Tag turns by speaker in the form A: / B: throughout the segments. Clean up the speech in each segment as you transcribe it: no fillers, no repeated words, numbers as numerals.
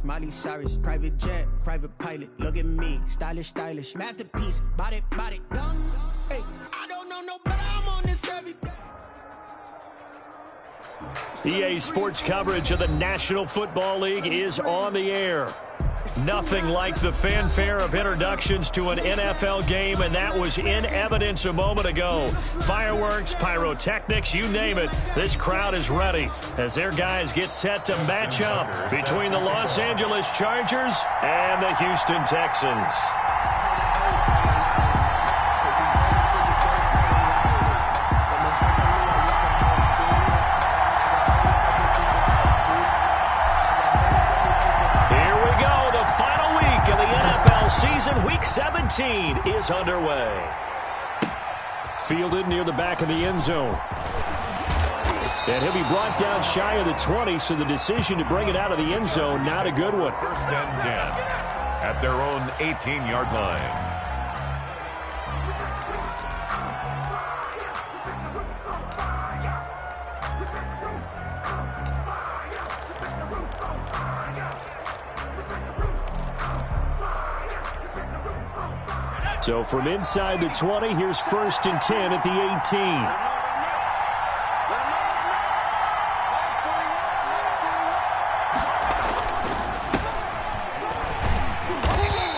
A: Miley Cyrus, private jet, private pilot. Look at me, stylish, stylish, masterpiece. Body, body, done. Hey, I don't know no better. I'm on this every day.
B: EA Sports coverage of the National Football League is on the air. Nothing like the fanfare of introductions to an NFL game, and that was in evidence a moment ago. Fireworks, pyrotechnics, you name it. This crowd is ready as their guys get set to match up between the Los Angeles Chargers and the Houston Texans. Season Week 17 is underway. Fielded near the back of the end zone. And he'll be brought down shy of the 20, so the decision to bring it out of the end zone, not a good one.
C: First and 10 at their own 18-yard line.
B: So from inside the 20, here's first and 10 at the 18.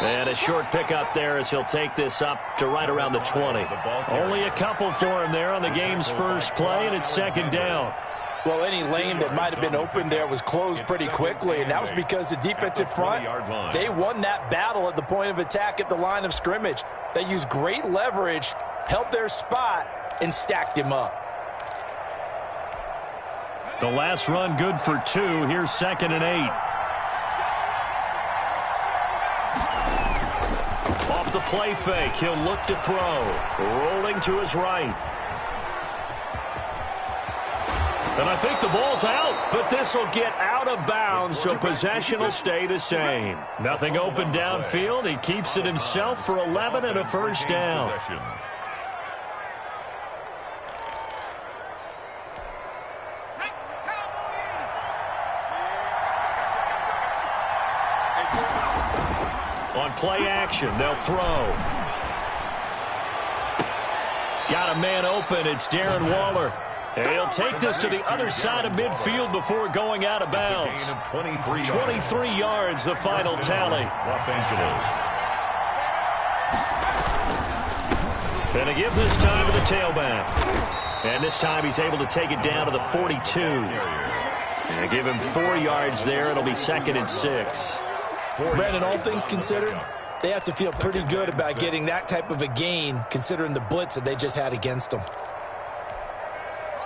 B: And a short pickup there as he'll take this up to right around the 20. Only a couple for him there on the game's first play, and it's second down.
D: Well, any lane that might have been open there was closed pretty quickly, and that was because the defensive front, they won that battle at the point of attack at the line of scrimmage. They used great leverage, held their spot, and stacked him up.
B: The last run good for 2. Here's second and 8. Off the play fake, he'll look to throw. Rolling to his right. And I think the ball's out, but this will get out of bounds, so possession will stay the same. Nothing open downfield. He keeps it himself for 11 and a first down. On play action, they'll throw. Got a man open. It's Darren Waller. He'll take this to the other side of midfield before going out of bounds. 23 yards, the final tally.
C: Los Angeles.
B: And a give this time to the tailback. And this time he's able to take it down to the 42. And give him 4 yards there. It'll be second and 6.
D: Brandon, all things considered, they have to feel pretty good about getting that type of a gain, considering the blitz that they just had against them.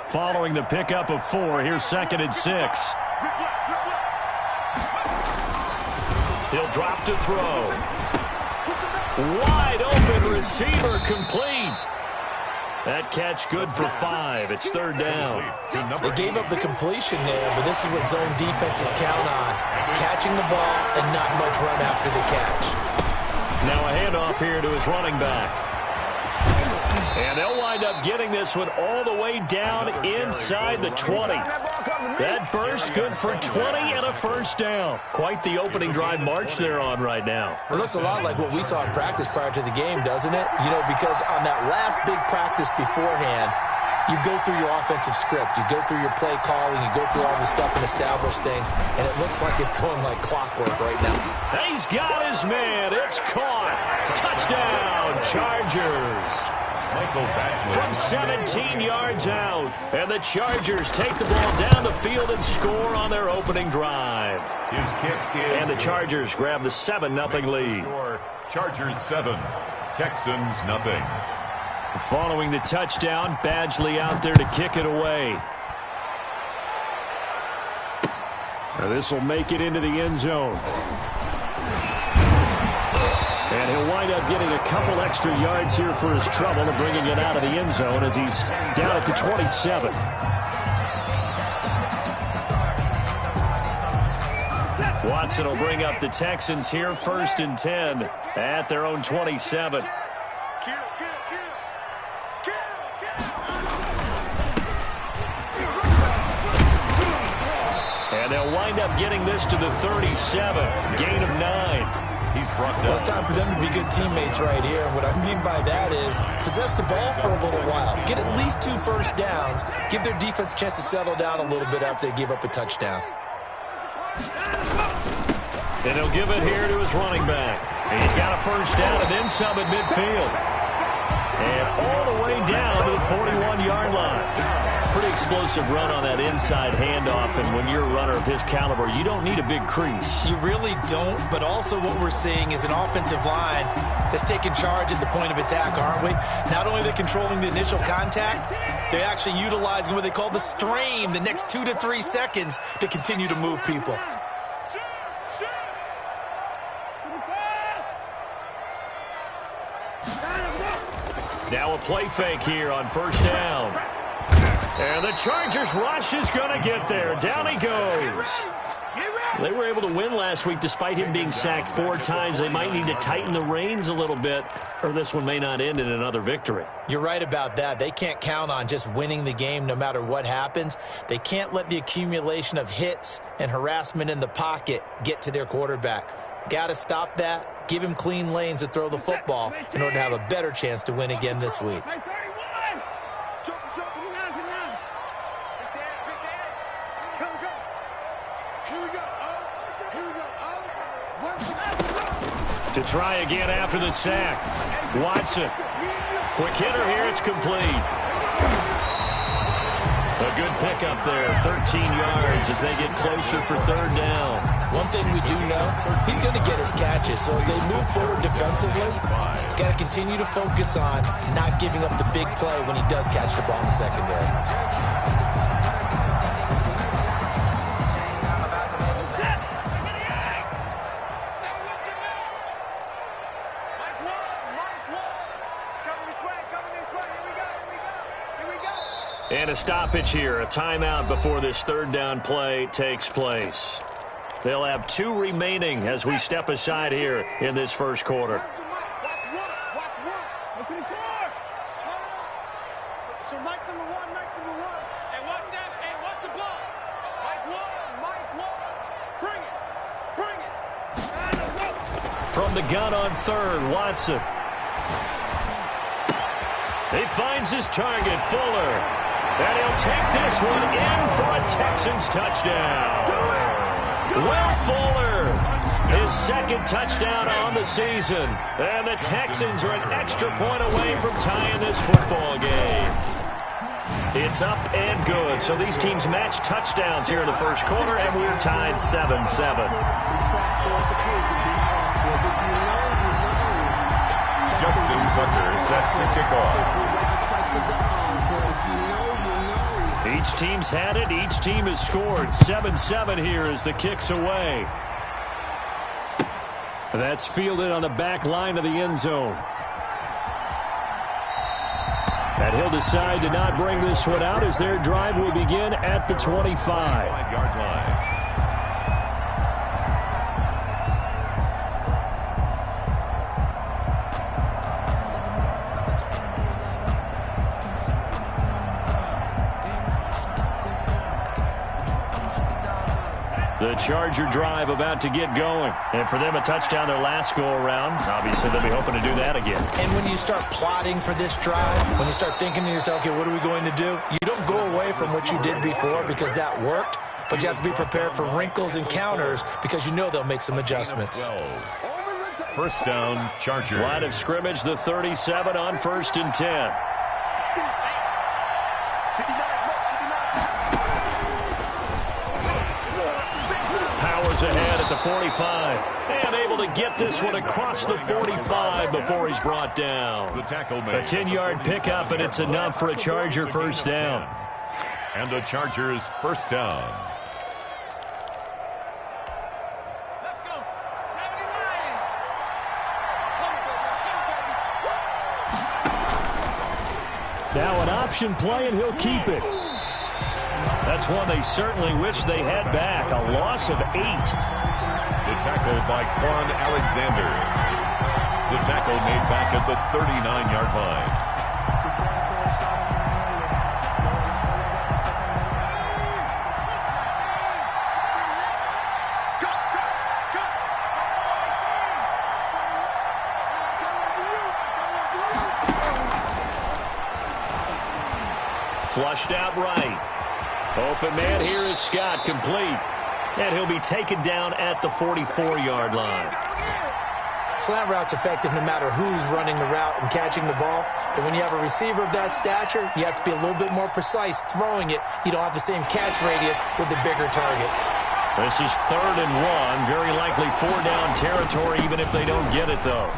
B: Following the pickup of 4, here's second and 6. He'll drop to throw. Wide open receiver complete. That catch good for 5. It's third down.
D: They gave up the completion there, but this is what zone defenses count on. Catching the ball and not much run after the catch.
B: Now a handoff here to his running back. And they'll wind up getting this one all the way down inside the 20. That burst good for 20 and a first down. Quite the opening drive march they're on right now.
D: It looks a lot like what we saw in practice prior to the game, doesn't it? You know, because on that last big practice beforehand, you go through your offensive script. You go through your play calling. You go through all the stuff and establish things. And it looks like it's going like clockwork right now.
B: He's got his man. It's caught. Touchdown, Chargers. From 17 yards out. And the Chargers take the ball down the field and score on their opening drive.
C: His kick is
B: and the Chargers grab the 7-0 lead.
C: Chargers 7, Texans nothing.
B: Following the touchdown, Badgley out there to kick it away. This will make it into the end zone. And he'll wind up getting a couple extra yards here for his trouble and bringing it out of the end zone as he's down at the 27. Watson will bring up the Texans here first and 10 at their own 27. And And they'll wind up getting this to the 37. Gain of 9.
C: He's brought down.
D: Well, it's time for them to be good teammates right here. And what I mean by that is possess the ball for a little while. Get at least 2 first downs. Give their defense a chance to settle down a little bit after they give up a touchdown.
B: And he'll give it here to his running back. And he's got a first down and then some at midfield. And all the way down to the 41-yard line. Pretty explosive run on that inside handoff, and when you're a runner of his caliber, you don't need a big crease.
D: You really don't, but also what we're seeing is an offensive line that's taking charge at the point of attack, aren't we? Not only are they controlling the initial contact, they're actually utilizing what they call the strain, the next 2 to 3 seconds to continue to move people.
B: Now a play fake here on first down. And the Chargers rush is going to get there. Down he goes. They were able to win last week despite him being sacked 4 times. They might need to tighten the reins a little bit, or this one may not end in another victory.
D: You're right about that. They can't count on just winning the game no matter what happens. They can't let the accumulation of hits and harassment in the pocket get to their quarterback. Got to stop that. Give him clean lanes to throw the football in order to have a better chance to win again this week.
B: To try again after the sack. Watson. Quick hitter here. It's complete. A good pickup there. 13 yards as they get closer for third down.
D: One thing we do know, he's going to get his catches. So as they move forward defensively, got to continue to focus on not giving up the big play when he does catch the ball in the secondary.
B: And a stoppage here, a timeout before this third down play takes place. They'll have 2 remaining as we step aside here in this first quarter. From the gun on third, Watson. He finds his target, Fuller. And he'll take this one in for a Texans touchdown. Will Fuller, his second touchdown on the season. And the Texans are an extra point away from tying this football game. It's up and good. So these teams match touchdowns here in the first quarter, and we're tied 7-7.
C: Justin Tucker set to kick off.
B: Each team's had it. Each team has scored. 7-7 here as the kick's away. That's fielded on the back line of the end zone. And he'll decide to not bring this one out as their drive will begin at the 25-yard line. The Charger drive about to get going. And for them, a touchdown their last go-around. Obviously, they'll be hoping to do that again.
D: And when you start plotting for this drive, when you start thinking to yourself, okay, what are we going to do? You don't go away from what you did before because that worked, but you have to be prepared for wrinkles and counters because you know they'll make some adjustments.
C: First down, Charger.
B: Line of scrimmage, the 37 on 1st and 10. Ahead at the 45 and able to get this one across the 45 before he's brought down.
C: The tackle
B: A
C: made.
B: 10-yard pickup, and it's enough for a Charger first down.
C: And the Chargers first down.
E: Let's go. 79.
B: Now an option play, and he'll keep it. That's one they certainly wish they had back. A loss of 8.
C: The tackle by Quan Alexander. The tackle made back at the 39-yard line.
B: Flushed out right. Open man here is Scott, complete. And he'll be taken down at the 44-yard line.
D: Slant route's effective no matter who's running the route and catching the ball. But when you have a receiver of that stature, you have to be a little bit more precise throwing it. You don't have the same catch radius with the bigger targets.
B: This is 3rd and 1. Very likely 4-down territory, even if they don't get it, though.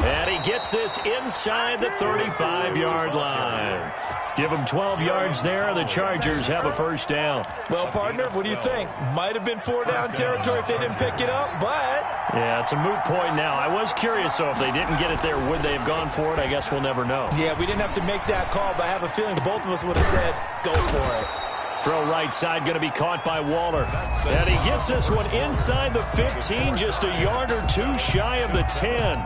B: And he gets this inside the 35-yard line. Give him 12 yards there. The Chargers have a first down.
D: Well, partner, what do you think? Might have been 4-down territory if they didn't pick it up, but...
B: Yeah, it's a moot point now. I was curious, though, if they didn't get it there, would they have gone for it? I guess we'll never know.
D: Yeah, we didn't have to make that call, but I have a feeling both of us would have said, go for it.
B: Throw right side, going to be caught by Waller. And he gets this one inside the 15, just a yard or two shy of the 10.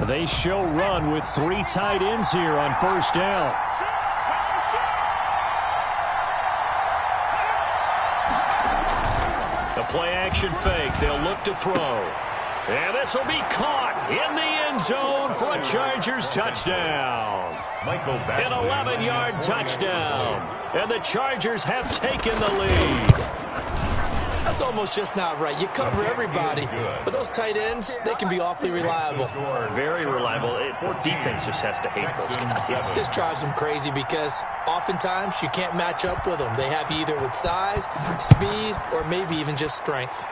B: They show run with 3 tight ends here on first down. The play-action fake. They'll look to throw. And this will be caught in the end zone for a Chargers touchdown. An 11-yard touchdown. And the Chargers have taken the lead.
D: That's almost just not right. You cover everybody, but those tight ends, they can be awfully reliable.
B: Very reliable. Defense just has to hate those guys.
D: It just drives them crazy because oftentimes you can't match up with them. They have you either with size, speed, or maybe even just strength.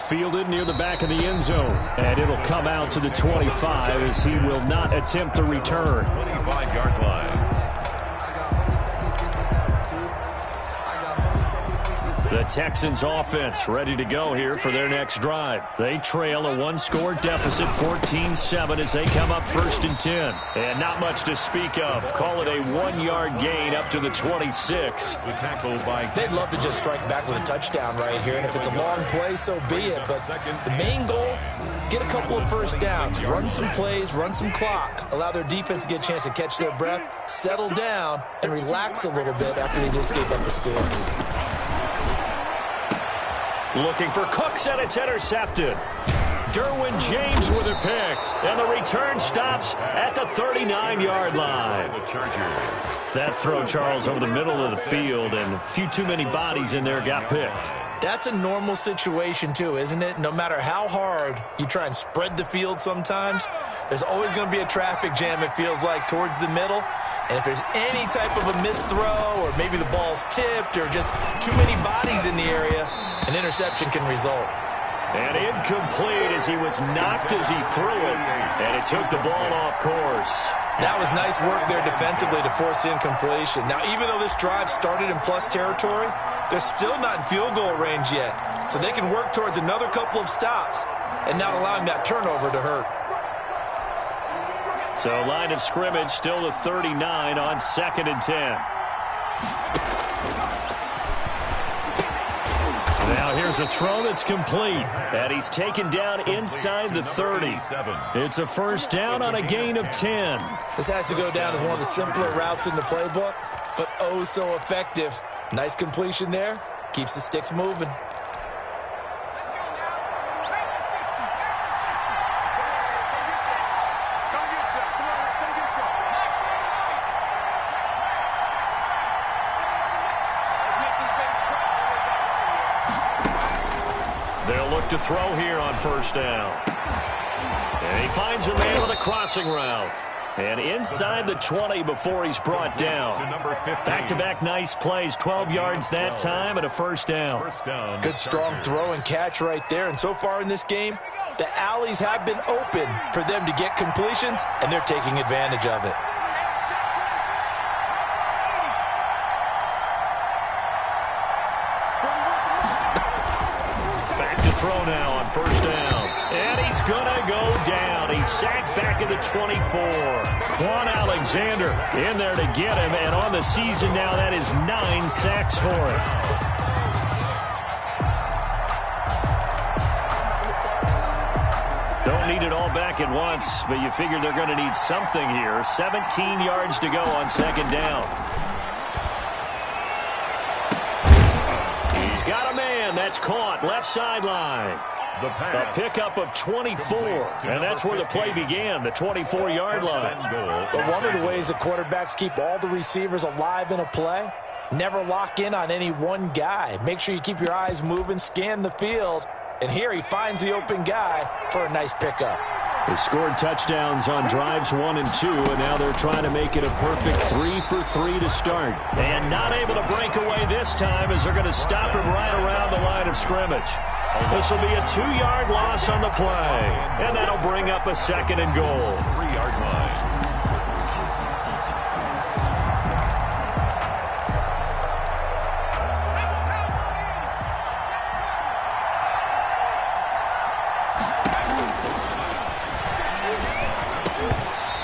B: Fielded near the back of the end zone, and it'll come out to the 25 as he will not attempt the return.
C: 25-yard line.
B: The Texans offense ready to go here for their next drive. They trail a 1-score deficit, 14-7, as they come up 1st and 10. And not much to speak of. Call it a 1-yard gain up to the 26.
D: They'd love to just strike back with a touchdown right here. And if it's a long play, so be it. But the main goal, get a couple of first downs. Run some plays, run some clock. Allow their defense to get a chance to catch their breath, settle down, and relax a little bit after they just gave up a score.
B: Looking for Cooks, and it's intercepted. Derwin James with a pick. And the return stops at the 39-yard line. That throw, Charles, over the middle of the field, and a few too many bodies in there got picked.
D: That's a normal situation, too, isn't it? No matter how hard you try and spread the field sometimes, there's always going to be a traffic jam, it feels like, towards the middle. And if there's any type of a missed throw, or maybe the ball's tipped, or just too many bodies in the area, an interception can result.
B: And incomplete as he was knocked as he threw it. And it took the ball off course.
D: That was nice work there defensively to force incompletion. Now, even though this drive started in plus territory, they're still not in field goal range yet. So they can work towards another couple of stops and not allowing that turnover to hurt.
B: So line of scrimmage still the 39 on 2nd and 10. Now here's a throw that's complete. And he's taken down inside the 30. It's a first down on a gain of 10.
D: This has to go down as one of the simpler routes in the playbook, but oh so effective. Nice completion there. Keeps the sticks moving.
B: They'll look to throw here on first down. And he finds a man with a crossing route. And inside the 20 before he's brought down. Back-to-back nice plays, 12 yards that time and a first down.
D: Good strong throw and catch right there. And so far in this game, the alleys have been open for them to get completions, and they're taking advantage of it.
B: Throw now on first down. And he's going to go down. He's sacked back at the 24. Quan Alexander in there to get him. And on the season now, that is 9 sacks for him. Don't need it all back at once, but you figure they're going to need something here. 17 yards to go on 2nd down. got a man. That's caught. Left sideline. A pickup of 24, and that's where the play began, the 24-yard line.
D: But one of the ways that quarterbacks keep all the receivers alive in a play, never lock in on any one guy. Make sure you keep your eyes moving, scan the field, and here he finds the open guy for a nice pickup.
B: They scored touchdowns on drives 1 and 2, and now they're trying to make it a perfect 3 for 3 to start. And not able to break away this time as they're going to stop him right around the line of scrimmage. This will be a 2-yard loss on the play, and that'll bring up a 2nd and goal.
C: 3-yard line.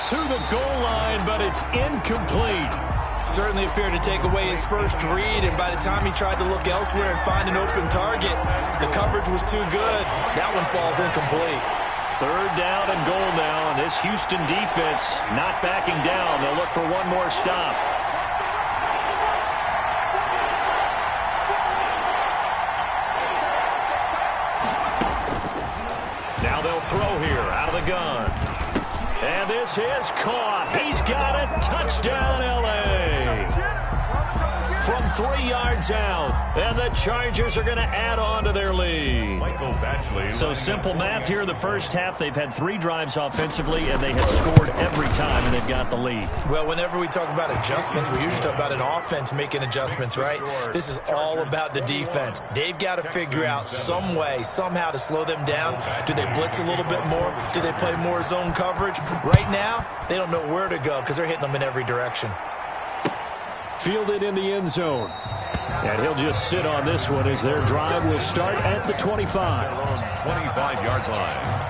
B: To the goal line, but it's incomplete.
D: Certainly appeared to take away his first read, and by the time he tried to look elsewhere and find an open target, the coverage was too good. That one falls incomplete.
B: 3rd down and goal now, and this Houston defense not backing down. They'll look for one more stop. Now they'll throw here out of the gun. And this is caught. He's got it. Touchdown, L.A. From 3 yards out. And the Chargers are going to add on to their lead. So simple math here in the first half. They've had 3 drives offensively, and they have scored every time, and they've got the lead.
D: Well, whenever we talk about adjustments, we usually talk about an offense making adjustments, right? This is all about the defense. They've got to figure out some way, somehow to slow them down. Do they blitz a little bit more? Do they play more zone coverage? Right now, they don't know where to go because they're hitting them in every direction.
B: Fielded in the end zone. And he'll just sit on this one as their drive will start at the 25.
C: 25-yard line.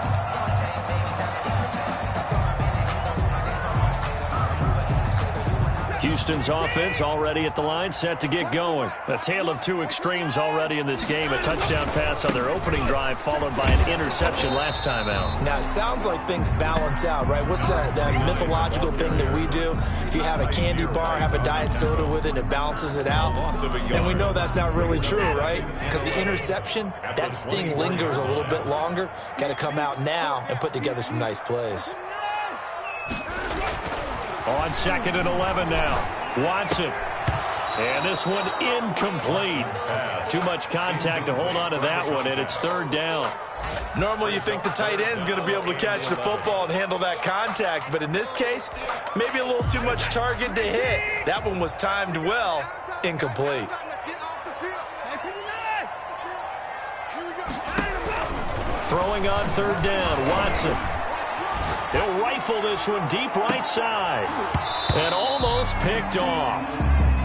B: Houston's offense already at the line, set to get going. A tale of 2 extremes already in this game. A touchdown pass on their opening drive, followed by an interception last time out.
D: Now, it sounds like things balance out, right? What's that mythological thing that we do? If you have a candy bar, have a diet soda with it, it balances it out. And we know that's not really true, right? Because the interception, that sting lingers a little bit longer. Got to come out now and put together some nice plays.
B: On 2nd and 11 now. Watson. And this one incomplete. Too much contact to hold on to that one, and it's 3rd down.
D: Normally you think the tight end's going to be able to catch the football and handle that contact, but in this case, maybe a little too much target to hit. That one was timed well, incomplete.
B: Throwing on 3rd down, Watson. He'll rifle this one deep right side. And almost picked off.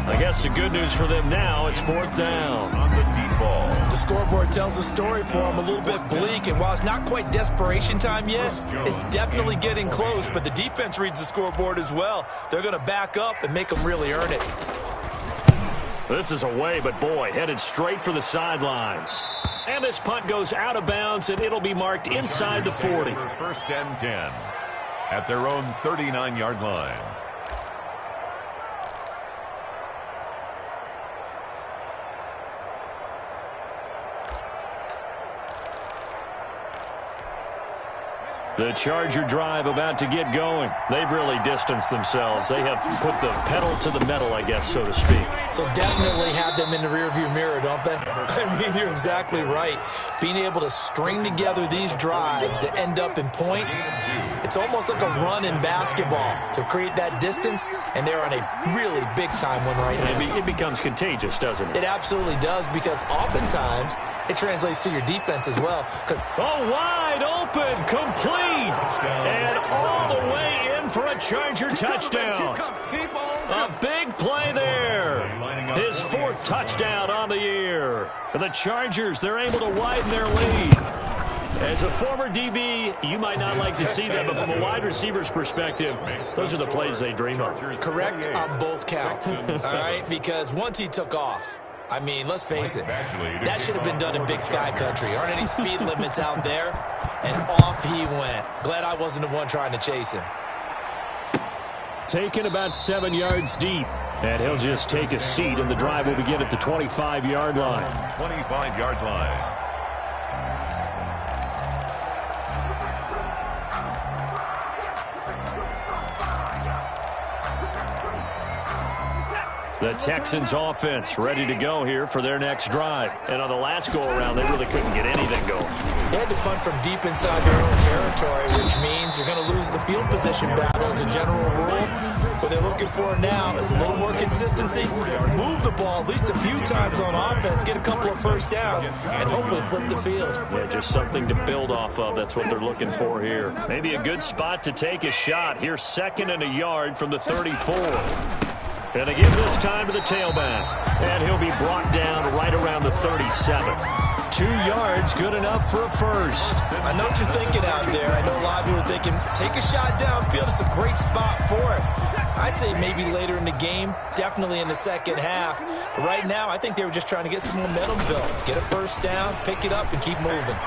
B: I guess the good news for them now, it's 4th down.
C: On the deep ball.
D: The scoreboard tells the story for them, a little bit bleak, and while it's not quite desperation time yet, it's definitely getting close, but the defense reads the scoreboard as well. They're going to back up and make them really earn it.
B: This is away, but boy, headed straight for the sidelines. And this punt goes out of bounds, and it'll be marked inside the 40.
C: 1st and 10 at their own 39-yard line.
B: The Charger drive about to get going. They've really distanced themselves. They have put the pedal to the metal, I guess, so to speak.
D: So definitely have them in the rearview mirror, don't they? I mean, you're exactly right. Being able to string together these drives that end up in points, it's almost like a run in basketball to create that distance, and they're on a really big-time one right now.
B: It becomes contagious, doesn't it?
D: It absolutely does, because oftentimes it translates to your defense as well.
B: Oh, wide open, complete. And all the way in for a Charger touchdown. A big play there. His 4th touchdown on the year. The Chargers, they're able to widen their lead. As a former DB, you might not like to see that, but from a wide receiver's perspective, those are the plays they dream of.
D: Correct on both counts, all right? Because once he took off, I mean, let's face it, that should have been done in Big Sky Country. Aren't any speed limits out there? And off he went. Glad I wasn't the one trying to chase him.
B: Taken about 7 yards deep. And he'll just take a seat, and the drive will begin at the 25-yard line.
C: 25-yard line.
B: The Texans offense ready to go here for their next drive. And on the last go-around, they really couldn't get anything going.
D: They had to punt from deep inside their own territory, which means you're going to lose the field position battle as a general rule. What they're looking for now is a little more consistency, move the ball at least a few times on offense, get a couple of first downs, and hopefully flip the field.
B: Yeah, just something to build off of. That's what they're looking for here. Maybe a good spot to take a shot. Here's 2nd and a yard from the 34. And they give this time to the tailback. And he'll be brought down right around the 37. 2 yards, good enough for a first.
D: I know what you're thinking out there. I know a lot of people are thinking, take a shot downfield. It's a great spot for it. I'd say maybe later in the game, definitely in the second half. But right now, I think they were just trying to get some momentum built. Get a first down, pick it up, and keep moving.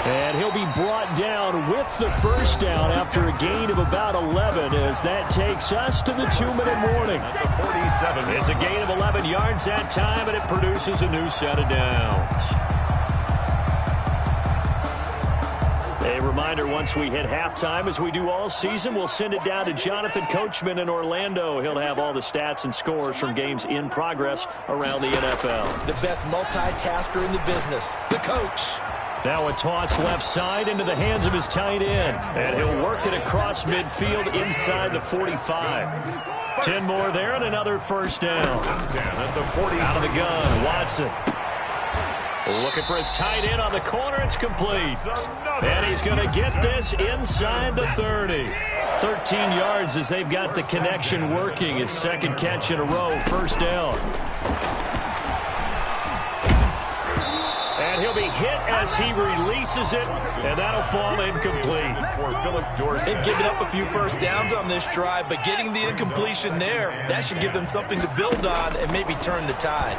B: And he'll be brought down with the first down after a gain of about 11 as that takes us to the 2-minute warning.
C: At the 47.
B: It's a gain of 11 yards that time, and it produces a new set of downs. A reminder, once we hit halftime, as we do all season, we'll send it down to Jonathan Coachman in Orlando. He'll have all the stats and scores from games in progress around the NFL.
D: The best multitasker in the business, the coach.
B: Now a toss left side into the hands of his tight end. And he'll work it across midfield inside the 45. 10 more there and another first down.
C: At the 40.
B: Out of the gun, Watson. Looking for his tight end on the corner. It's complete. And he's going to get this inside the 30. 13 yards as they've got the connection working. His second catch in a row, first down. And he'll be hit as he releases it, and that'll fall incomplete.
D: They've given up a few first downs on this drive, but getting the incompletion there, that should give them something to build on and maybe turn the tide.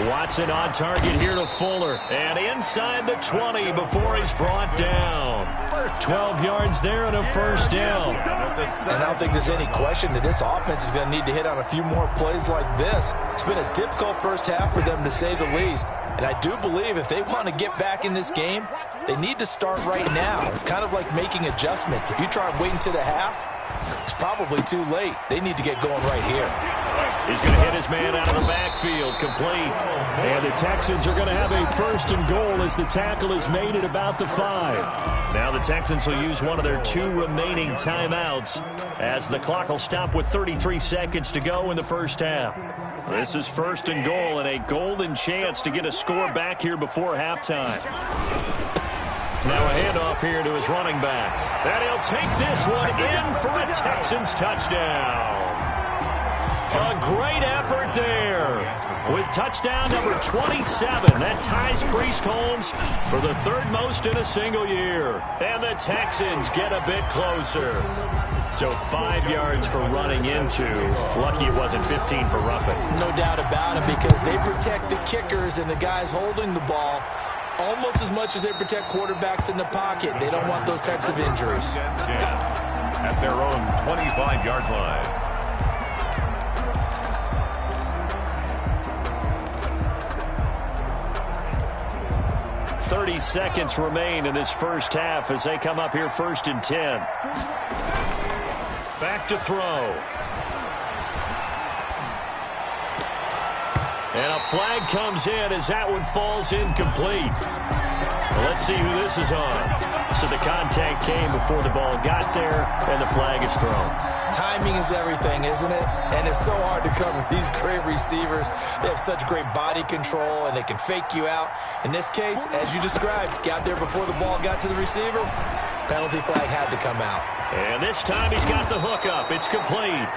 B: Watson on target here to Fuller, and inside the 20 before he's brought down. 12 yards there and a first down.
D: And I don't think there's any question that this offense is going to need to hit on a few more plays like this. It's been a difficult first half for them, to say the least. And I do believe if they want to get back in this game, they need to start right now. It's kind of like making adjustments. If you try waiting to the half, it's probably too late. They need to get going right here.
B: He's going to hit his man out of the backfield, complete. And the Texans are going to have a first and goal as the tackle is made at about the 5. Now the Texans will use one of their 2 remaining timeouts as the clock will stop with 33 seconds to go in the first half. This is first and goal and a golden chance to get a score back here before halftime. Now a handoff here to his running back. And he'll take this one in for a Texans touchdown. A great effort there with touchdown number 27. That ties Priest Holmes for the 3rd most in a single year. And the Texans get a bit closer. So 5 yards for running into. Lucky it wasn't 15 for roughing.
D: No doubt about it, because they protect the kickers and the guys holding the ball almost as much as they protect quarterbacks in the pocket. They don't want those types of injuries.
C: At their own 25-yard line.
B: 30 seconds remain in this first half as they come up here 1st and 10. Back to throw. And a flag comes in as that one falls incomplete. Well, let's see who this is on. So the contact came before the ball got there, and the flag is thrown.
D: Timing is everything, isn't it? And it's so hard to cover these great receivers. They have such great body control, and they can fake you out. In this case, as you described, got there before the ball got to the receiver. Penalty flag had to come out.
B: And this time he's got the hook up. It's complete.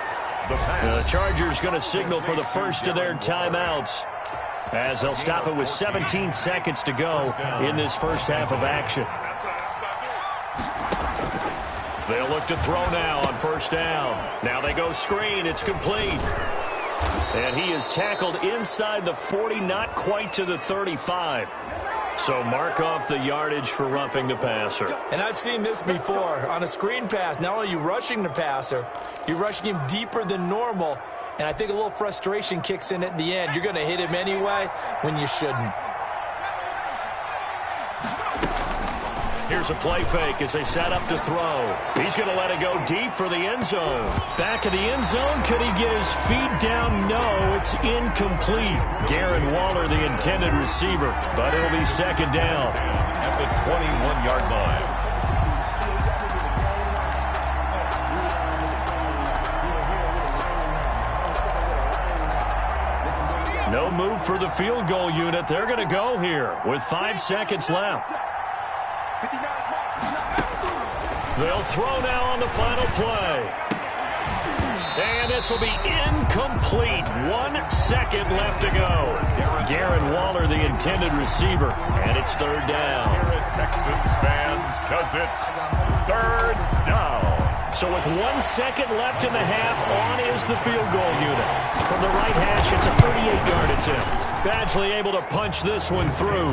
B: The Chargers going to signal for the first of their timeouts as they'll stop it with 17 seconds to go in this first half of action. They'll look to throw now on first down. Now they go screen. It's complete. And he is tackled inside the 40, not quite to the 35. So mark off the yardage for roughing the passer.
D: And I've seen this before. On a screen pass, not only are you rushing the passer, you're rushing him deeper than normal. And I think a little frustration kicks in at the end. You're going to hit him anyway when you shouldn't.
B: Here's a play fake as they set up to throw. He's going to let it go deep for the end zone. Back of the end zone. Could he get his feet down? No, it's incomplete. Darren Waller, the intended receiver, but it'll be second down.
C: At the 21-yard line.
B: No move for the field goal unit. They're going to go here with 5 seconds left. They'll throw now on the final play. And this will be incomplete. 1 second left to go. Darren Waller, the intended receiver, and it's third down.
C: Here at Texans fans, because it's third down.
B: So with 1 second left in the half, on is the field goal unit. From the right hash, it's a 38-yard attempt. Badgley able to punch this one through.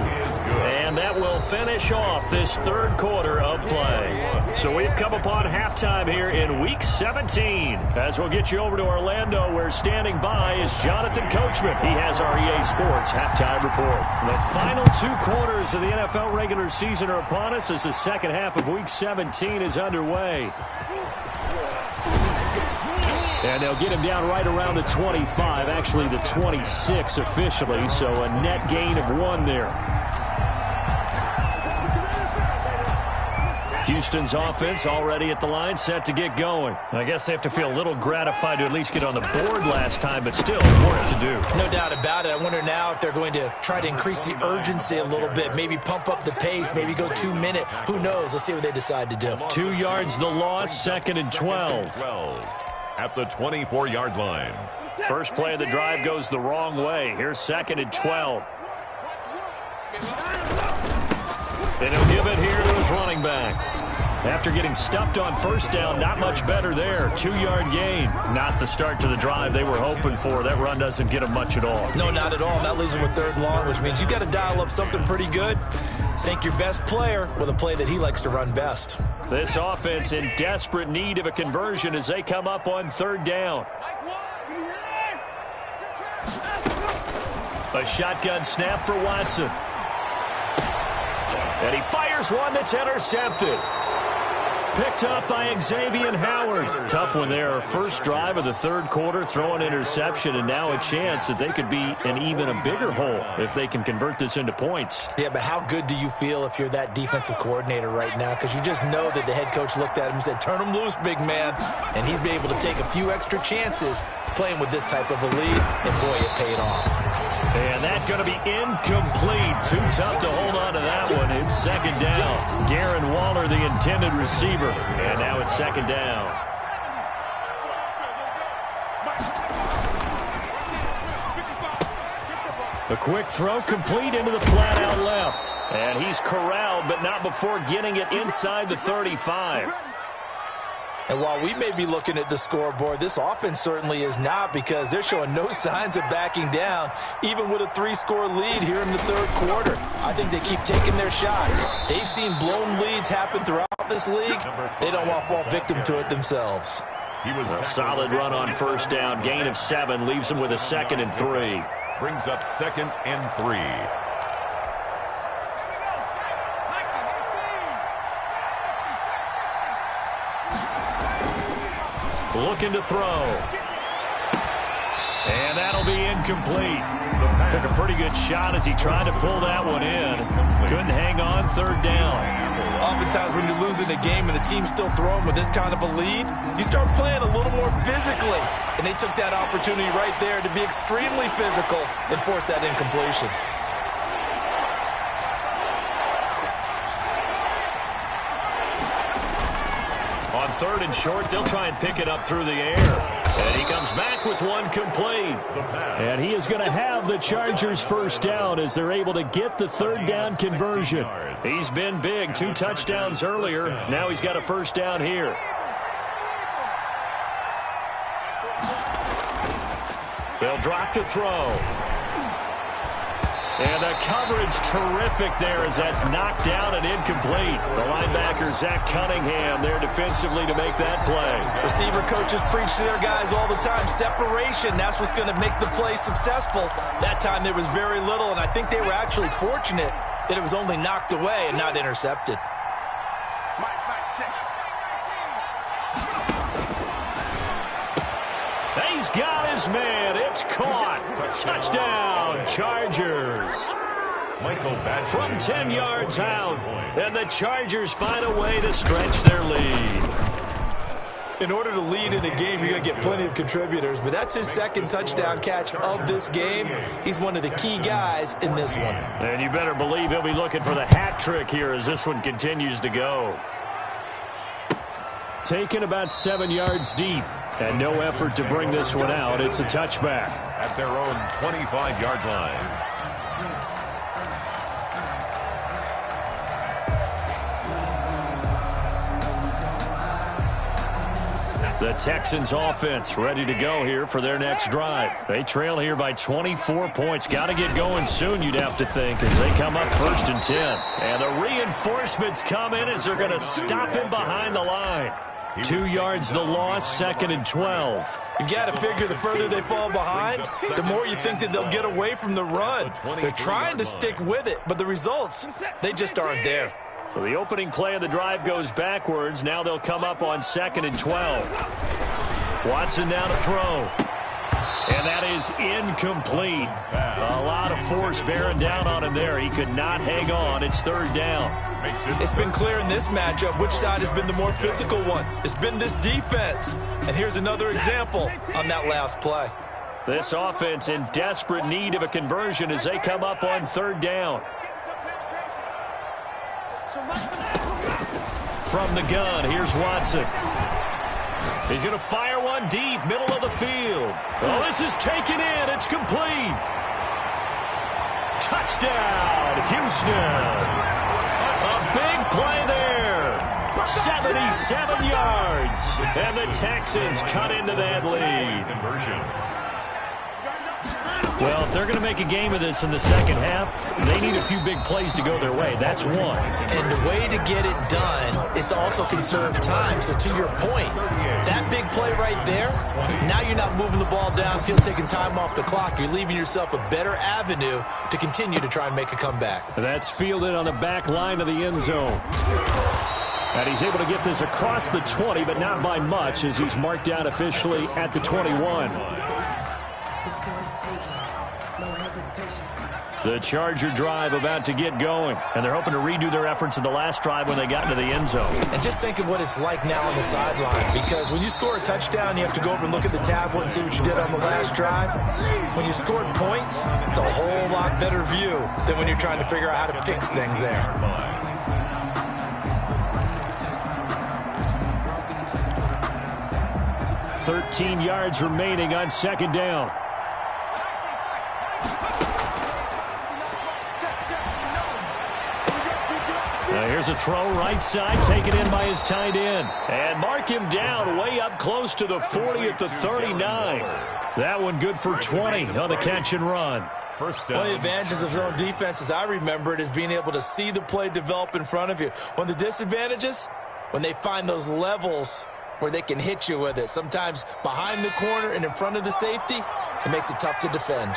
B: And that will finish off this third quarter of play. So we've come upon halftime here in Week 17. As we'll get you over to Orlando, where standing by is Jonathan Coachman. He has our EA Sports halftime report. The final 2 quarters of the NFL regular season are upon us as the second half of Week 17 is underway. And they'll get him down right around the 25, actually the 26 officially, so a net gain of 1 there. Houston's offense already at the line, set to get going. I guess they have to feel a little gratified to at least get on the board last time, but still work to do.
D: No doubt about it. I wonder now if they're going to try to increase the urgency a little bit, maybe pump up the pace, maybe go 2 minute. Who knows? Let's see what they decide to do.
B: 2 yards the loss, 2nd and 12.
C: At the 24-yard line.
B: First play of the drive goes the wrong way. Here's 2nd and 12. And he'll give it here to his running back. After getting stuffed on first down, not much better there. 2-yard gain. Not the start to the drive they were hoping for. That run doesn't get them much at all.
D: No, not at all. That leaves them with 3rd and long, which means you've got to dial up something pretty good. Think your best player with a play that he likes to run best.
B: This offense in desperate need of a conversion as they come up on 3rd down. A shotgun snap for Watson. And he fires one that's intercepted. Picked up by Xavier Howard. Tough one there. First drive of the 3rd quarter, throw an interception, and now a chance that they could be in even a bigger hole if they can convert this into points.
D: Yeah, but how good do you feel if you're that defensive coordinator right now? Because you just know that the head coach looked at him and said, turn him loose, big man. And he'd be able to take a few extra chances playing with this type of a lead, and boy, it paid off.
B: And that's going to be incomplete. Too tough to hold on to that one. It's 2nd down. Darren Waller, the intended receiver. And now it's 2nd down. A quick throw complete into the flat out left. And he's corralled, but not before getting it inside the 35.
D: And while we may be looking at the scoreboard, this offense certainly is not, because they're showing no signs of backing down, even with a 3-score lead here in the 3rd quarter. I think they keep taking their shots. They've seen blown leads happen throughout this league. They don't want to fall victim to it themselves.
C: He was
B: a solid run on first down. Gain of 7 leaves them with a 2nd and 3.
C: Brings up 2nd and 3.
B: Looking to throw. And that'll be incomplete. Took a pretty good shot as he tried to pull that one in. Couldn't hang on. 3rd down.
D: Oftentimes when you're losing a game and the team's still throwing with this kind of a lead, you start playing a little more physically. And they took that opportunity right there to be extremely physical and force that incompletion.
B: On 3rd and short, they'll try and pick it up through the air. And he comes back with one complete. And he is going to have the Chargers first down as they're able to get the 3rd down conversion. He's been big. 2 touchdowns earlier. Now he's got a first down here. They'll drop to throw. And the coverage terrific there as that's knocked down and incomplete. The linebacker, Zach Cunningham, there defensively to make that play.
D: Receiver coaches preach to their guys all the time. Separation, that's what's going to make the play successful. That time there was very little, and I think they were actually fortunate that it was only knocked away and not intercepted.
B: He's got his man. It's caught. Touchdown, Chargers. From 10 yards out, and the Chargers find a way to stretch their lead.
D: In order to lead in a game, you're going to get plenty of contributors, but that's his second touchdown catch of this game. He's one of the key guys in this one.
B: And you better believe he'll be looking for the hat trick here as this one continues to go. Taken about 7 yards deep. And no effort to bring this one out. It's a touchback.
C: At their own 25-yard line.
B: The Texans offense ready to go here for their next drive. They trail here by 24 points. Got to get going soon, you'd have to think, as they come up 1st and 10. And the reinforcements come in as they're going to stop him behind the line. 2 yards the loss, 2nd and 12.
D: You've got to figure the further they fall behind, the more you think that they'll get away from the run. They're trying to stick with it, but the results, they just aren't there.
B: So the opening play of the drive goes backwards. Now they'll come up on 2nd and 12. Watson now to throw. And that is incomplete. A lot of force bearing down on him there. He could not hang on. It's 3rd down.
D: It's been clear in this matchup which side has been the more physical one. It's been this defense. And here's another example on that last play.
B: This offense in desperate need of a conversion as they come up on 3rd down. From the gun, here's Watson. He's going to fire one deep, middle of the field. Oh, this is taken in. It's complete. Touchdown, Houston. A big play there. 77 yards. And the Texans cut into that lead. Well, if they're going to make a game of this in the second half, they need a few big plays to go their way. That's one.
D: And the way to get it done is to also conserve time. So to your point, that big play right there, now you're not moving the ball downfield, taking time off the clock. You're leaving yourself a better avenue to continue to try and make a comeback.
B: That's fielded on the back line of the end zone. And he's able to get this across the 20, but not by much as he's marked down officially at the 21. The Charger drive about to get going, and they're hoping to redo their efforts in the last drive when they got into the end zone.
D: And just think of what it's like now on the sideline, because when you score a touchdown, you have to go over and look at the tablet and see what you did on the last drive. When you scored points, it's a whole lot better view than when you're trying to figure out how to fix things there.
B: $13 yards remaining on 2nd down. Here's a throw right side, taken in by his tight end. And mark him down way up close to the 40 at the 39. That one good for 20 on the catch and run.
D: One of the advantages of zone defense, as I remember it, is being able to see the play develop in front of you. One of the disadvantages, when they find those levels where they can hit you with it. Sometimes behind the corner and in front of the safety, it makes it tough to defend.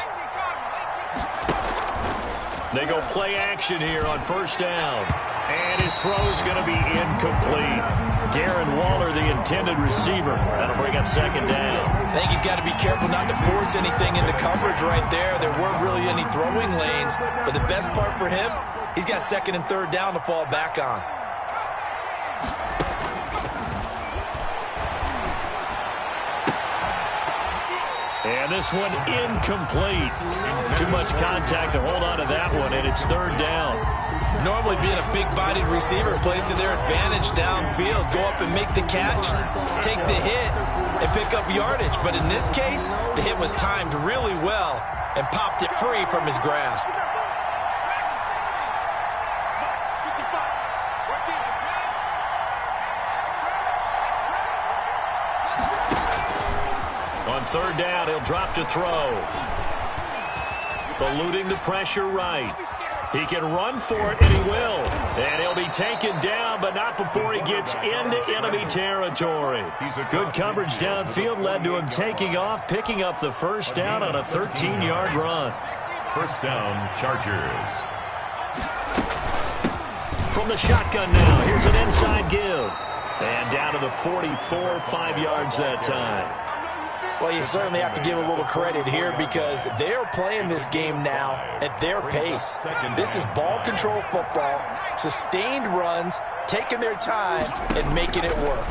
B: They go play action here on 1st down. And his throw is going to be incomplete. Darren Waller, the intended receiver. That'll bring up 2nd down.
D: I think he's got to be careful not to force anything into coverage right there. There weren't really any throwing lanes. But the best part for him, he's got 2nd and 3rd down to fall back on.
B: And this one incomplete. Too much contact to hold on to that one, and it's 3rd down.
D: Normally being a big-bodied receiver plays to their advantage downfield. Go up and make the catch, take the hit, and pick up yardage. But in this case, the hit was timed really well and popped it free from his grasp. On
B: 3rd down, he'll drop to throw. eluding the pressure right. He can run for it, and he will. And he'll be taken down, but not before he gets into enemy territory. Good coverage downfield led to him taking off, picking up the first down on a 13-yard run.
C: First down, Chargers.
B: From the shotgun now, here's an inside give. And down to the 44, 5 yards that time.
D: Well, you certainly have to give a little credit here because they're playing this game now at their pace. This is ball control football, sustained runs, taking their time, and making it work.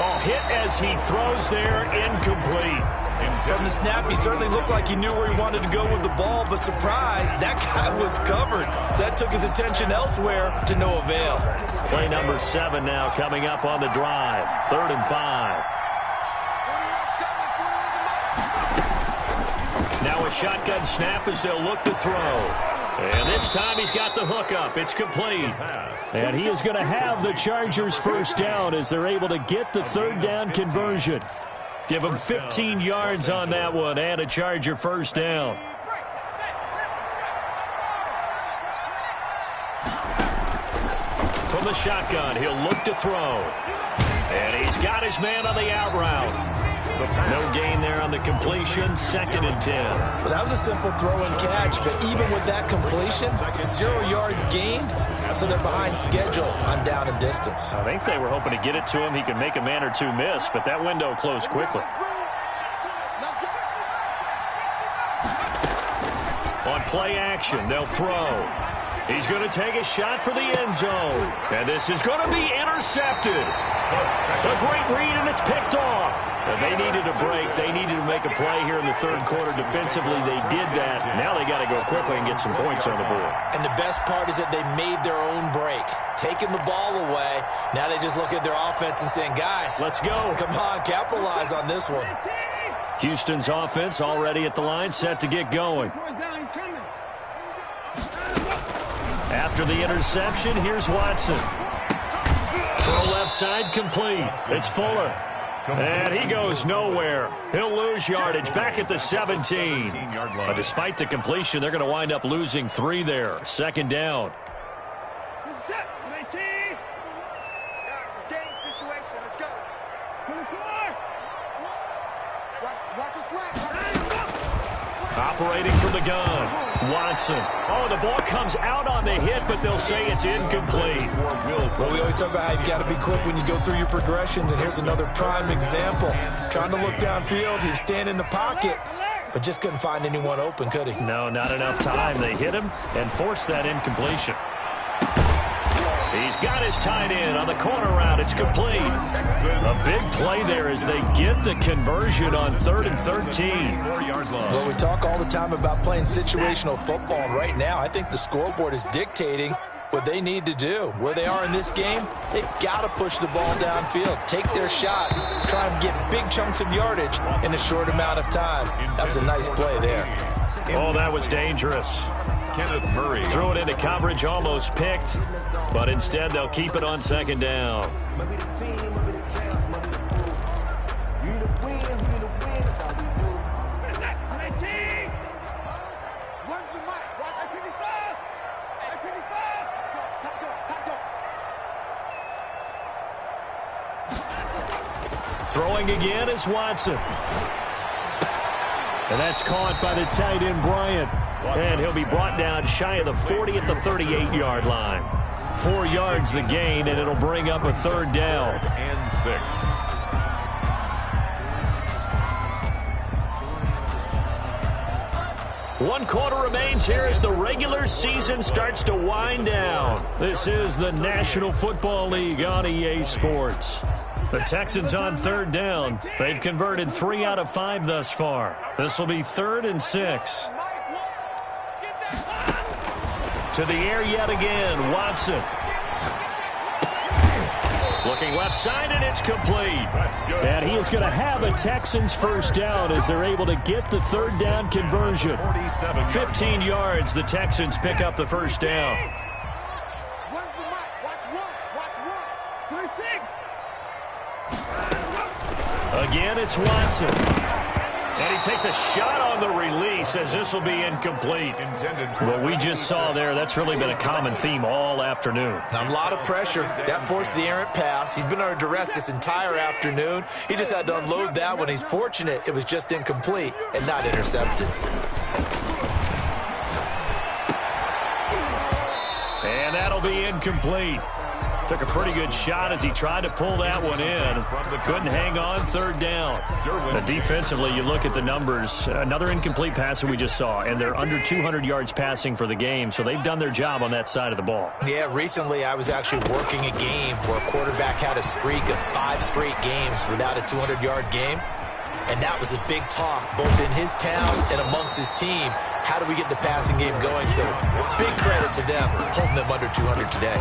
B: Oh, hit as he throws there, incomplete.
D: From the snap, he certainly looked like he knew where he wanted to go with the ball, but surprise, that guy was covered. So that took his attention elsewhere to no avail.
B: Play number 7 now coming up on the drive. 3rd and 5. Now a shotgun snap as they'll look to throw. And this time he's got the hook up. It's complete. And he is going to have the Chargers first down as they're able to get the 3rd down conversion. Give him 15 yards on that one and a Charger first down. From the shotgun, he'll look to throw. And he's got his man on the out route. No gain there on the completion, 2nd and 10.
D: Well, that was a simple throw and catch, but even with that completion, 0 yards gained, so they're behind schedule on down and distance.
B: I think they were hoping to get it to him. He could make a man or two miss, but that window closed quickly. On play action, they'll throw. He's going to take a shot for the end zone. And this is going to be intercepted. A great read, and it's picked off. Now, they needed a break. They needed to make a play here in the 3rd quarter. Defensively, they did that. Now they got to go quickly and get some points on the board.
D: And the best part is that they made their own break. Taking the ball away. Now they just look at their offense and saying, guys,
B: let's go.
D: Come on, capitalize on this one.
B: Houston's offense already at the line, set to get going. After the interception, here's Watson. Throw left side, complete. It's Fuller. And he goes nowhere. He'll lose yardage back at the 17. But despite the completion, they're going to wind up losing 3 there. 2nd down. Operating from the gun, Watson. Oh, the ball comes out on the hit, but they'll say it's incomplete.
D: Well, we always talk about how you've got to be quick when you go through your progressions, and here's another prime example. Trying to look downfield, he was standing in the pocket, but just couldn't find anyone open, could he?
B: No, not enough time. They hit him and forced that incompletion. He's got his tight end on the corner route. It's complete. A big play there as they get the conversion on 3rd and 13.
D: Well, we talk all the time about playing situational football, and right now I think the scoreboard is dictating what they need to do. Where they are in this game, they've got to push the ball downfield, take their shots, try and get big chunks of yardage in a short amount of time. That was a nice play there.
B: Oh, that was dangerous.
C: Kenneth Murray
B: threw it into coverage, almost picked, but instead they'll keep it on 2nd down. Throwing again is Watson. And that's caught by the tight end, Bryant. And he'll be brought down shy of the 40 at the 38-yard line. 4 yards the gain, and it'll bring up a 3rd down.
C: And 6.
B: 1 quarter remains here as the regular season starts to wind down. This is the National Football League on EA Sports. The Texans on 3rd down. They've converted 3 out of 5 thus far. This will be 3rd and 6. To the air yet again, Watson. Looking left side, and it's complete. And he is going to have a Texans first down as they're able to get the 3rd down conversion. 15 yards, the Texans pick up the first down. Again, it's Watson. And he takes a shot on the release as this will be incomplete. What we just saw there, that's really been a common theme all afternoon.
D: A lot of pressure. That forced the errant pass. He's been under duress this entire afternoon. He just had to unload that one. He's fortunate it was just incomplete and not intercepted.
B: And that'll be incomplete. Took a pretty good shot as he tried to pull that one in. Couldn't hang on, third down. Now, defensively, you look at the numbers. Another incomplete pass that we just saw, and they're under 200 yards passing for the game, so they've done their job on that side of the ball.
D: Yeah, recently I was actually working a game where a quarterback had a streak of 5 straight games without a 200-yard game. And that was a big talk, both in his town and amongst his team. How do we get the passing game going? So big credit to them, holding them under 200 today.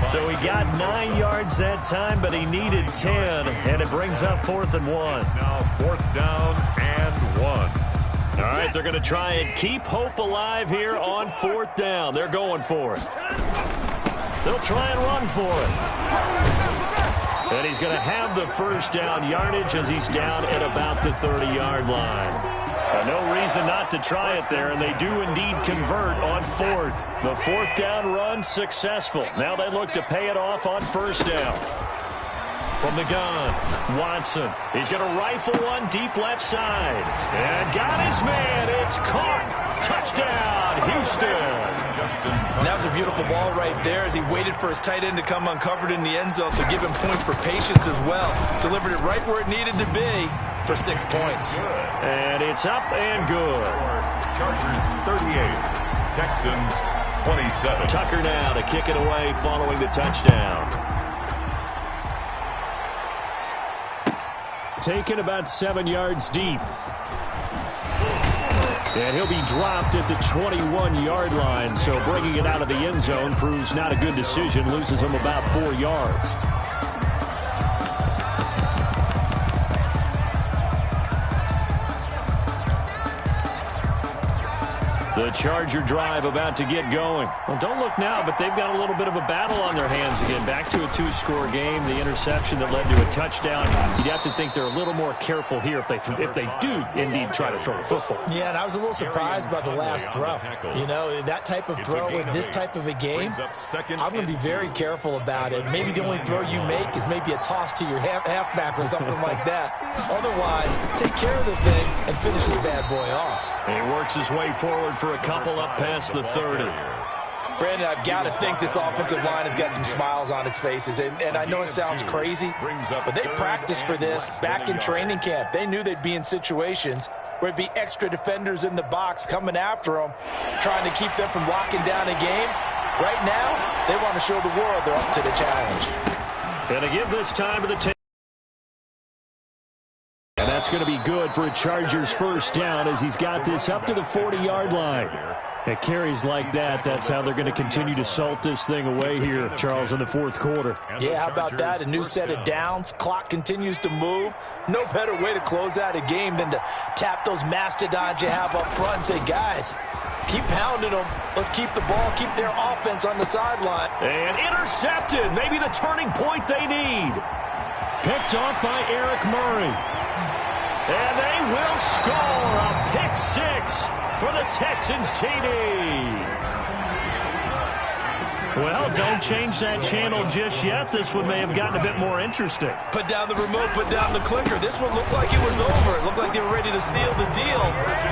B: So he got 9 yards that time, but he needed 10, and it brings up 4th and 1.
C: Now 4th down and 1.
B: All right, they're going to try and keep hope alive here on 4th down. They're going for it. They'll try and run for it. And he's going to have the first down yardage as he's down at about the 30-yard line. No reason not to try it there, and they do indeed convert on 4th. The 4th down run successful. Now they look to pay it off on 1st down. From the gun, Watson. He's going to rifle one deep left side. And got his man. It's caught. Touchdown, Houston.
F: And that was a beautiful ball right there as he waited for his tight end to come uncovered in the end zone to give him points for patience as well. Delivered it right where it needed to be for 6 points.
B: And it's up and good.
C: Chargers 38, Texans 27.
B: Tucker now to kick it away following the touchdown. Taken about 7 yards deep. And he'll be dropped at the 21-yard line, so bringing it out of the end zone proves not a good decision, loses him about 4 yards. The Charger drive about to get going. Well, don't look now, but they've got a little bit of a battle on their hands again. Back to a 2-score game. The interception that led to a touchdown. You'd have to think they're a little more careful here if they do indeed try to throw the football.
D: Yeah, and I was a little surprised by the last throw. You know, that type of throw in this type of a game, I'm going to be very careful about it. Maybe the only throw you make is maybe a toss to your halfback or something like that. Otherwise, take care of the thing and finish this bad boy off.
B: He works his way forward for a couple up past the 30.
D: Brandon, I've got to think this offensive line has got some smiles on its faces. And I know it sounds crazy, but they practiced for this back in training camp. They knew they'd be in situations where it'd be extra defenders in the box coming after them, trying to keep them from locking down a game. Right now, they want to show the world they're up to the challenge.
B: And to give this time to the team. And that's going to be good for a Chargers first down as he's got this up to the 40-yard line. It carries like that. That's how they're going to continue to salt this thing away here, Charles, in the 4th quarter.
D: Yeah, how about that? A new set of downs. Clock continues to move. No better way to close out a game than to tap those mastodons you have up front and say, guys, keep pounding them. Let's keep the ball, keep their offense on the sideline.
B: And intercepted. Maybe the turning point they need. Picked off by Eric Murray. And they will score a pick 6 for the Texans TD. Well, don't change that channel just yet. This one may have gotten a bit more interesting.
F: Put down the remote, put down the clicker. This one looked like it was over. It looked like they were ready to seal the deal.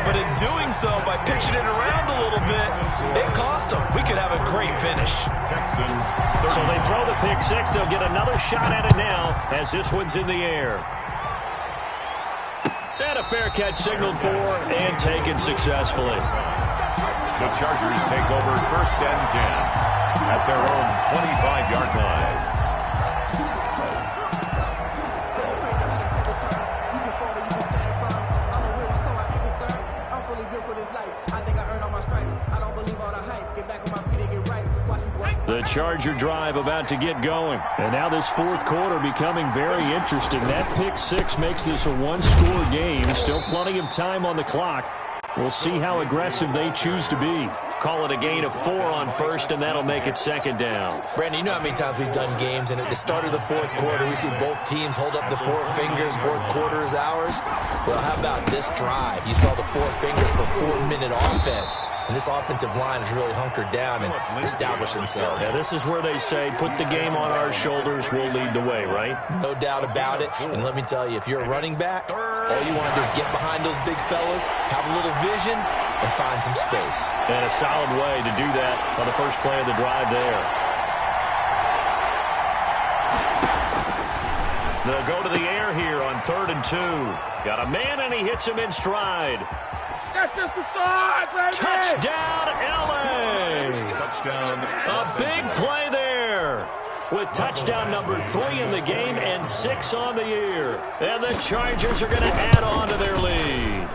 F: But in doing so, by pitching it around a little bit, it cost them. We could have a great finish.
C: Texans.
B: So they throw the pick 6. They'll get another shot at it now as this one's in the air. And a fair catch signaled for and taken successfully.
C: The Chargers take over 1st and 10 at their own 25-yard line.
B: The Charger drive about to get going. And now this 4th quarter becoming very interesting. That pick 6 makes this a 1-score game. Still plenty of time on the clock. We'll see how aggressive they choose to be. Call it a gain of 4 on first, and that'll make it second down.
D: Brandon, you know how many times we've done games, and at the start of the fourth quarter, we see both teams hold up the 4 fingers, fourth quarter is ours. Well, how about this drive? You saw the 4 fingers for 4-minute offense, and this offensive line has really hunkered down and established themselves.
B: Yeah, this is where they say, put the game on our shoulders, we'll lead the way, right?
D: No doubt about it, and let me tell you, if you're a running back, all you want to do is get behind those big fellas, have a little vision, and find some space.
B: And a solid way to do that on the first play of the drive there. They'll go to the air here on 3rd and 2. Got a man, and he hits him in stride.
E: That's just the start, baby!
B: Touchdown, L.A.
C: Touchdown.
B: A big play there, with touchdown number 3 in the game and 6 on the year. And the Chargers are going to add on to their lead.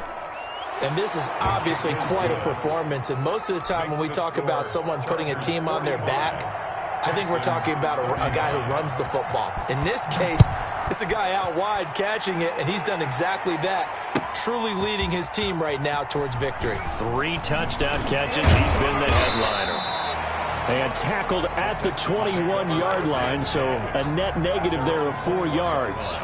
D: And this is obviously quite a performance. And most of the time when we talk about someone putting a team on their back, I think we're talking about a guy who runs the football. In this case, it's a guy out wide catching it, and he's done exactly that, truly leading his team right now towards victory.
B: 3 touchdown catches. He's been the headliner. And tackled at the 21-yard line, so a net negative there of 4 yards.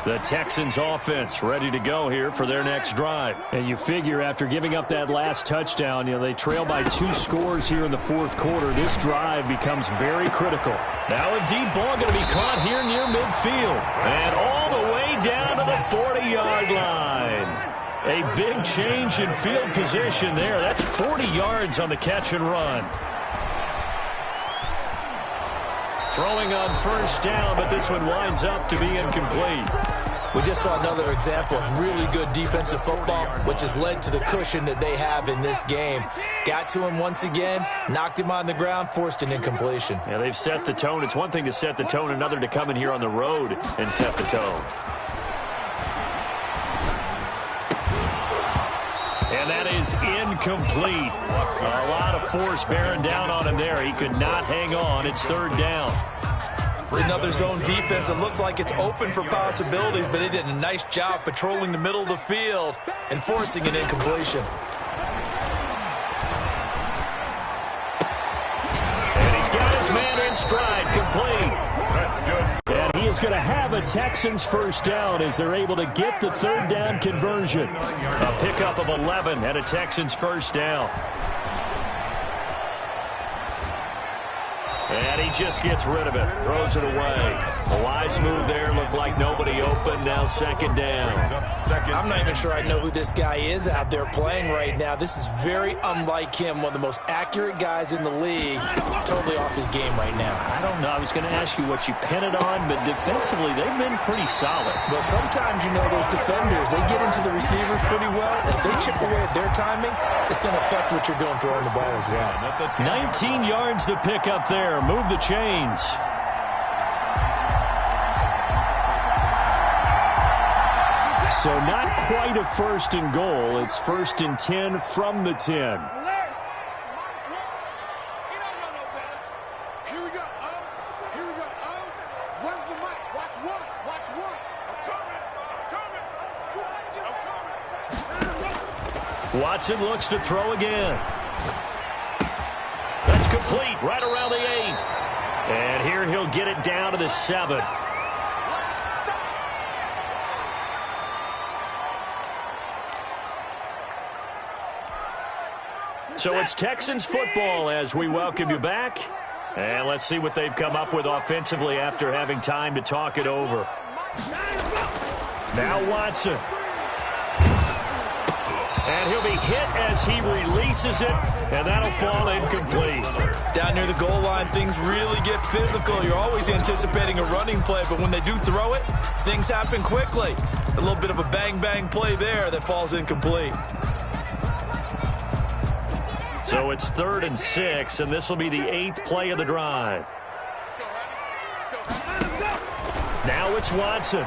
B: The Texans offense ready to go here for their next drive. And you figure after giving up that last touchdown, they trail by 2 scores here in the fourth quarter. This drive becomes very critical. Now a deep ball going to be caught here near midfield. And all the way down to the 40-yard line. A big change in field position there. That's 40 yards on the catch and run. Throwing on first down, but this one winds up to be incomplete.
D: We just saw another example of really good defensive football, which has led to the cushion that they have in this game. Got to him once again, knocked him on the ground, forced an incompletion.
B: Yeah, they've set the tone. It's one thing to set the tone, another to come in here on the road and set the tone. And that is incomplete. A lot of force bearing down on him there. He could not hang on. It's 3rd down.
F: It's another zone defense. It looks like it's open for possibilities, but they did a nice job patrolling the middle of the field and forcing an incompletion.
B: And he's got his man in stride, complete.
C: That's good.
B: And he is going to have a Texans first down as they're able to get the 3rd down conversion. A pickup of 11 and a Texans first down. And he just gets rid of it, throws it away. A wise move there, looked like nobody open, now 2nd down.
D: I'm not even sure I know who this guy is out there playing right now. This is very unlike him, one of the most accurate guys in the league, totally off his game right now.
B: I don't know, I was going to ask you what you pin it on, but defensively they've been pretty solid.
D: Well, sometimes, those defenders, they get into the receivers pretty well. If they chip away at their timing, it's going to affect what you're doing throwing the ball as well.
B: 19 yards to pick up there. Move the chains. So not quite a 1st and goal. It's 1st and 10 from the 10.
E: Here we go. Here we go. Where's the mic? Watch one. Watch one. I'm coming.
B: Watson looks to throw again. That's complete right around the 8. And here he'll get it down to the 7. So it's Texans football as we welcome you back. And let's see what they've come up with offensively after having time to talk it over. Now Watson. And he'll be hit as he releases it, and that'll fall incomplete.
F: Down near the goal line, things really get physical. You're always anticipating a running play, but when they do throw it, things happen quickly. A little bit of a bang-bang play there that falls incomplete.
B: So it's 3rd and 6, and this will be the 8th play of the drive. Now it's Watson.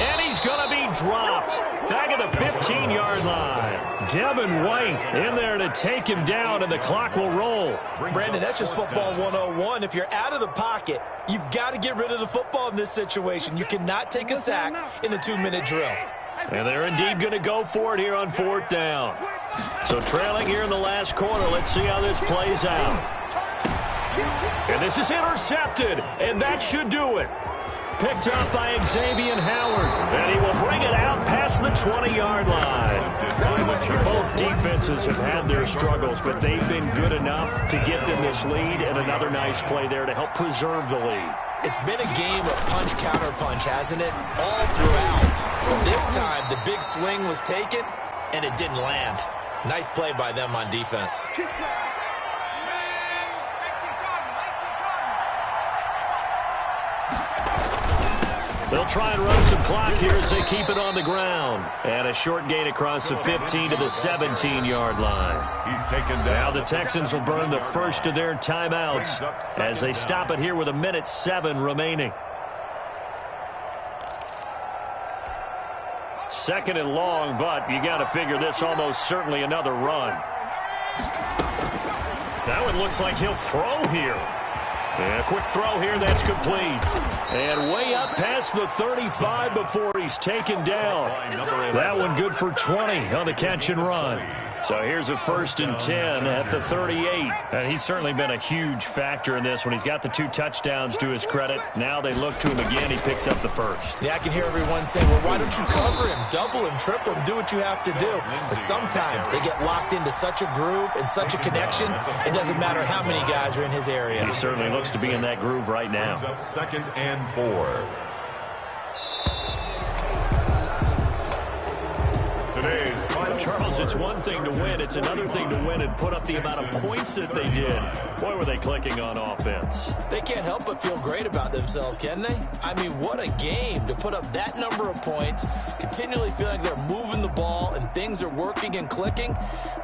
B: And he's going to be dropped back at the 15-yard line. Devin White in there to take him down, and the clock will roll.
D: Brandon, that's just football 101. If you're out of the pocket, you've got to get rid of the football in this situation. You cannot take a sack in a 2-minute drill.
B: And they're indeed going to go for it here on 4th down. So trailing here in the last quarter. Let's see how this plays out. And this is intercepted, and that should do it. Picked up by Xavier Howard, and he will bring it out past the 20-yard line. Both defenses have had their struggles, but they've been good enough to get them this lead, and another nice play there to help preserve the lead.
D: It's been a game of punch-counter-punch, hasn't it? All throughout. This time, the big swing was taken, and it didn't land. Nice play by them on defense.
B: They'll try and run some clock here as they keep it on the ground. And a short gain across the 15 to the 17-yard line.
C: He's taken down.
B: Now the Texans will burn the first of their timeouts as they stop it here with 1:07 remaining. 2nd and long, but you got to figure this almost certainly another run. That one looks like he'll throw here. And a quick throw here, that's complete. And way up past the 35 before he's taken down. That one good for 20 on the catch and run. So here's a 1st and 10 at the 38. And he's certainly been a huge factor in this when he's got the 2 touchdowns to his credit. Now they look to him again. He picks up the first.
D: Yeah, I can hear everyone saying, well, why don't you cover him, double him, triple him, do what you have to do. But sometimes they get locked into such a groove and such a connection, it doesn't matter how many guys are in his area.
B: He certainly looks to be in that groove right now.
C: 2nd and 4. Today's
B: Charles, it's one thing to win. It's another thing to win and put up the amount of points that they did. Boy, were they clicking on offense.
D: They can't help but feel great about themselves, can they? I mean, what a game to put up that number of points, continually feeling like they're moving the ball and things are working and clicking.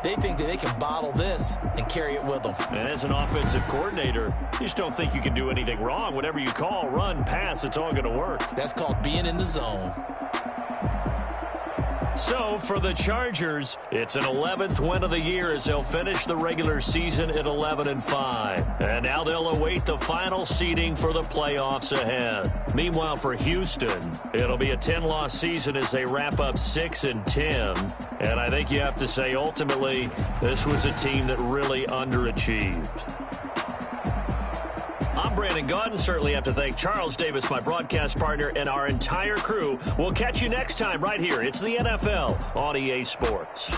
D: They think that they can bottle this and carry it with them.
B: And as an offensive coordinator, you just don't think you can do anything wrong. Whatever you call, run, pass, it's all going to work.
D: That's called being in the zone.
B: So, for the Chargers, it's an 11th win of the year as they'll finish the regular season at 11-5. And now they'll await the final seeding for the playoffs ahead. Meanwhile, for Houston, it'll be a 10-loss season as they wrap up 6-10. And I think you have to say, ultimately, this was a team that really underachieved. I'm Brandon Gaudin. Certainly have to thank Charles Davis, my broadcast partner, and our entire crew. We'll catch you next time right here. It's the NFL on EA Sports.